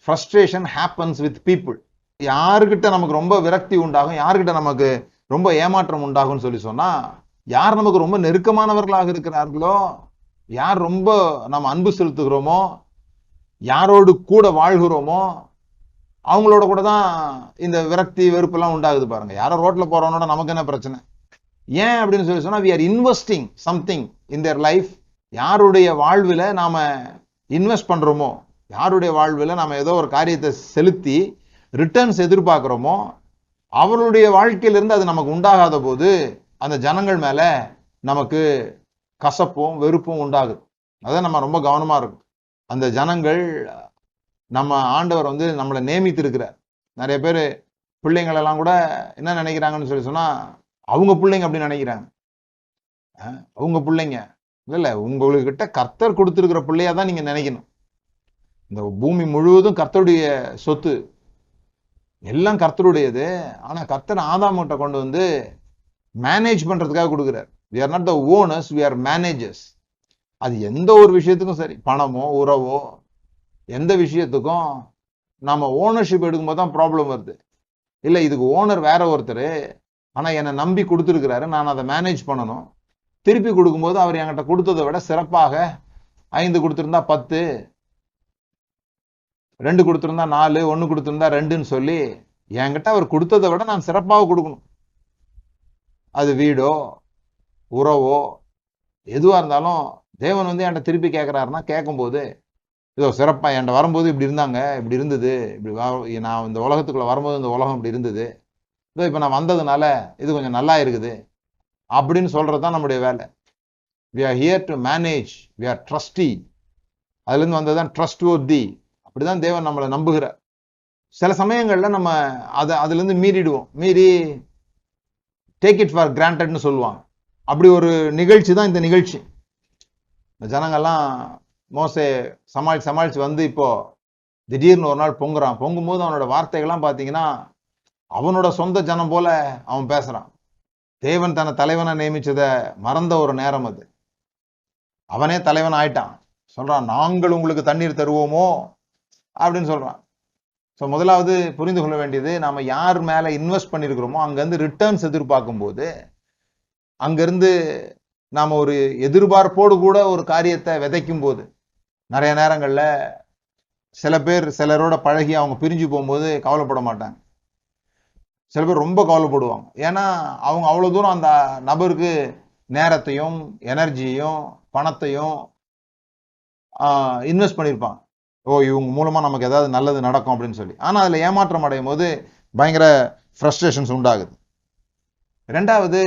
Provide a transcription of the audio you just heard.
Frustration happens with people. யாருக்கிட்ட நமக்கு ரொம்ப விரக்தி உண்டாகும், யாருக்கிட்ட நமக்கு ரொம்ப ஏமாற்றம் உண்டாகும்னு சொல்லி சொன்னா, யார் நமக்கு ரொம்ப நெருக்கமானவர்களாக இருக்கிறார்களோ, யார் ரொம்ப நம்ம அன்பு செலுத்துகிறோமோ, யாரோடு கூட வாழ்கிறோமோ, அவங்களோட கூட தான் இந்த விரக்தி வெறுப்பெல்லாம் உண்டாகுது பாருங்க. யாரோ ரோட்ல போறவனோட நமக்கு என்ன பிரச்சனை? ஏன் அப்படின்னு சொல்லி சொன்னா, we are investing something in their life. யாருடைய வாழ்வில் நாம இன்வெஸ்ட் பண்றோமோ, யாருடைய வாழ்வில் நாம ஏதோ ஒரு காரியத்தை செலுத்தி ரிட்டர்ன்ஸ் எதிர்பார்க்கிறோமோ, அவருடைய வாழ்க்கையிலிருந்து அது நமக்கு உண்டாகாத போது அந்த ஜனங்கள் மேல நமக்கு கசப்பும் வெறுப்பும் உண்டாகுது. அதான் நம்ம ரொம்ப கவனமா இருக்கும். அந்த ஜனங்கள் நம்ம ஆண்டவர் வந்து நம்மளை நியமித்து இருக்கிறார். நிறைய பேர் பிள்ளைங்கள் எல்லாம் கூட என்ன நினைக்கிறாங்கன்னு சொல்லி சொன்னா, அவங்க பிள்ளைங்க அப்படின்னு நினைக்கிறாங்க. அவங்க பிள்ளைங்க இல்ல, உங்ககிட்ட கர்த்தர் கொடுத்திருக்கிற பிள்ளையா தான் நீங்க நினைக்கணும். இந்த பூமி முழுவதும் கர்த்தருடைய சொத்து, எல்லாம் கர்த்தருடையது. ஆனா கர்த்தர் ஆதாம்கிட்ட கொண்டு வந்து மேனேஜ் பண்றதுக்காக கொடுக்கிறார். we are not the owners, we are managers. அது எந்த ஒரு விஷயத்துக்கும் சரி, பணமோ உறவோ எந்த விஷயத்துக்கும் நம்ம ஓனர்ஷிப் எடுக்கும்போது தான் ப்ராப்ளம் வருது. இல்ல இதுக்கு ஓனர் வேற ஒருத்தர், ஆனா என்னை நம்பி கொடுத்துருக்கிறாரு, நான் அதை மேனேஜ் பண்ணணும். திருப்பி கொடுக்கும்போது அவர் என்கிட்ட கொடுத்ததை விட சிறப்பாக 5 கொடுத்திருந்தா 10, 2 கொடுத்திருந்தா 4, 1 கொடுத்திருந்தா 2ன்னு சொல்லி என்கிட்ட அவர் கொடுத்ததை விட நான் சிறப்பாக கொடுக்கணும். அது வீடோ உறவோ எதுவா இருந்தாலும் தேவன் வந்து என்கிட்ட திருப்பி கேட்கிறாருன்னா, கேட்கும்போது இதோ சிறப்பா என்கிட்ட வரும்போது இப்படி இருந்தாங்க, இப்படி இருந்தது, இப்படி நான் இந்த உலகத்துக்குள்ள வரும்போது இந்த உலகம் இப்படி இருந்தது, இதோ இப்ப நான் வந்ததுனால இது கொஞ்சம் நல்லா இருக்குது அப்படின்னு சொல்றதுதான் நம்முடைய வேலை. we are here to manage, we are trusty. அதுல இருந்து வந்ததுதான் trustworthy. அப்படிதான் தேவன் நம்மளை நம்புகிறார். சில சமயங்கள்ல நம்ம அதுல இருந்து மீறிடுவோம். மீறி டேக் இட் ஃபார் கிராண்டட்னு சொல்லுவாங்க. அப்படி ஒரு நிகழ்ச்சி தான் இந்த நிகழ்ச்சி. இந்த ஜனங்கள்லாம் மோசே சமாளிச்சு வந்து இப்போ திடீர்னு ஒரு நாள் பொங்கும்போது அவனோட வார்த்தைகள்லாம் பார்த்தீங்கன்னா அவனோட சொந்த ஜனம் போல அவன் பேசுறான். தேவன் தன்னை தலைவனை நியமிச்சதை மறந்த ஒரு நேரம் அது. அவனே தலைவன் ஆயிட்டான். சொல்றான், நாங்கள் உங்களுக்கு தண்ணீர் தருவோமோ அப்படின்னு சொல்றான். ஸோ முதலாவது புரிந்து கொள்ள வேண்டியது, நாம யார் மேல இன்வெஸ்ட் பண்ணிருக்கிறோமோ அங்கிருந்து ரிட்டர்ன்ஸ் எதிர்பார்க்கும் போது, அங்கிருந்து நாம ஒரு எதிர்பார்ப்போடு கூட ஒரு காரியத்தை விதைக்கும் போது, நிறைய நேரங்கள்ல சில பேர் சிலரோட பழகி அவங்க பிரிஞ்சு போகும்போது கவலைப்பட மாட்டாங்க. சில பேர் ரொம்ப கவலைப்படுவாங்க. ஏன்னா அவங்க அவ்வளவு தூரம் அந்த நபருக்கு நேரத்தையும் எனர்ஜியையும் பணத்தையும் இன்வெஸ்ட் பண்ணியிருப்பாங்க. ஓ இவங்க மூலமா நமக்கு ஏதாவது நல்லது நடக்கும் அப்படின்னு சொல்லி. ஆனா அதுல ஏமாற்றம் அடையும் போது பயங்கர ஃப்ரஸ்ட்ரேஷன்ஸ் உண்டாகுது. ரெண்டாவது,